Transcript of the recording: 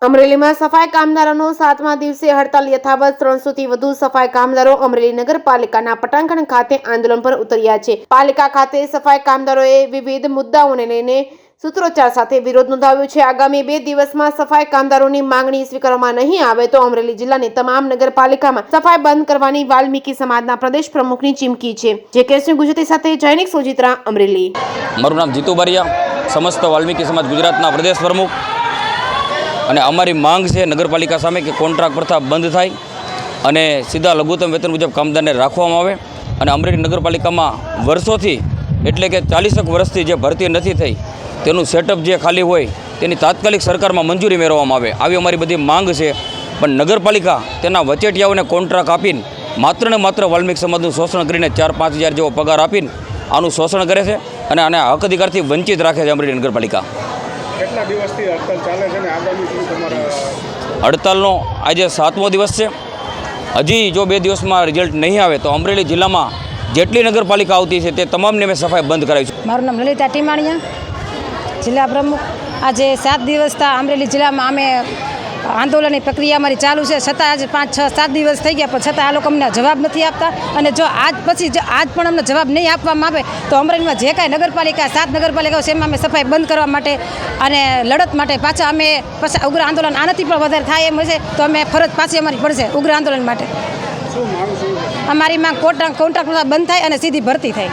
અમરેલીમાં સફાઈ કામદારોનો 7મા દિવસે હડતાલ યથાવત 300થી વધુ સફાઈ કામદારો અમરેલી નગરપાલિકાના પટાંગણ ખાતે આંદોલન પર ઉતર્યા છે। પાલિકા ખાતે સફાઈ કામદારોએ વિવિધ મુદ્દાઓને લઈને સૂત્રોચ્ચાર સાથે વિરોધ નોંધાવ્યો છે। આગામી 2 દિવસમાં સફાઈ કામદારોની માંગણી સ્વીકારવામાં નહીં આવે તો અમરેલી જિલ્લાની તમામ નગરપાલિકામાં સફાઈ બંધ કરવાની વાલ્મીકી સમાજના પ્રદેશ પ્રમુખની ચીમકી છે। જે કેસની ગુજરાતી સાથે જૈનિક સોજિત્રા અમરેલી। મારું નામ જીતુ બારિયા, સમસ્ત વાલ્મીકી સમાજ ગુજરાતના પ્રદેશ પ્રમુખ। અને અમારી માંગ છે નગરપાલિકા સામે કે કોન્ટ્રાક્ટ પ્રથા બંધ થાય અને સીધા લઘુત્તમ વેતન મુજબ કામદારને રાખવામાં આવે। અને અમરેલી નગરપાલિકામાં વર્ષોથી એટલે કે 40 વર્ષથી જે ભરતી નથી થઈ તેનું સેટઅપ જે ખાલી હોય તેની તાત્કાલિક સરકારમાં મંજૂરી મેળવવામાં આવે, આવી અમારી બધી માંગ છે। પણ નગરપાલિકા તેના વચેટિયાઓને કોન્ટ્રાક્ટ આપીને માત્ર ને માત્ર વાલ્મીકી સમાજનું શોષણ કરીને 4-5 હજાર જેવો પગાર આપીને આનું શોષણ કરે છે અને આને હક અધિકારથી વંચિત રાખે છે અમરેલી નગરપાલિકા। કેટલા દિવસથી હડતાલ ચાલે છે ને આગામી શું તમારા? હડતાલનો આજે 7મો દિવસ છે। હજી જો 2 દિવસમાં રિઝલ્ટ નહીં આવે તો અમરેલી જિલ્લામાં જેટલી નગરપાલિકા આવતી છે તે તમામને મેં સફાઈ બંધ કરાવી છે। મારું નામ લલિતા ટીમાણીયા, જિલ્લા પ્રમુખ। આજે 7 દિવસથી અમરેલી જિલ્લામાં અમે આંદોલનની પ્રક્રિયા અમારી ચાલુ છે, છતાં આજે 5-6-7 દિવસ થઈ ગયા, પણ છતાં આ લોકો અમને જવાબ નથી આપતા। અને જો આજ પણ અમને જવાબ નહીં આપવામાં આવે તો અમરેલીમાં જે કાંઈ નગરપાલિકા 7 નગરપાલિકાઓ છે એમાં અમે સફાઈ બંધ કરવા માટે અને લડત માટે પાછા અમે ઉગ્ર આંદોલન આનાથી પણ વધારે થાય એમ હશે તો અમે ફરજ પાછી અમારી પડશે ઉગ્ર આંદોલન માટે। શું માંગ શું છે? અમારી માંગ કોન્ટ્રાક્ટ બંધ થાય અને સીધી ભરતી થાય।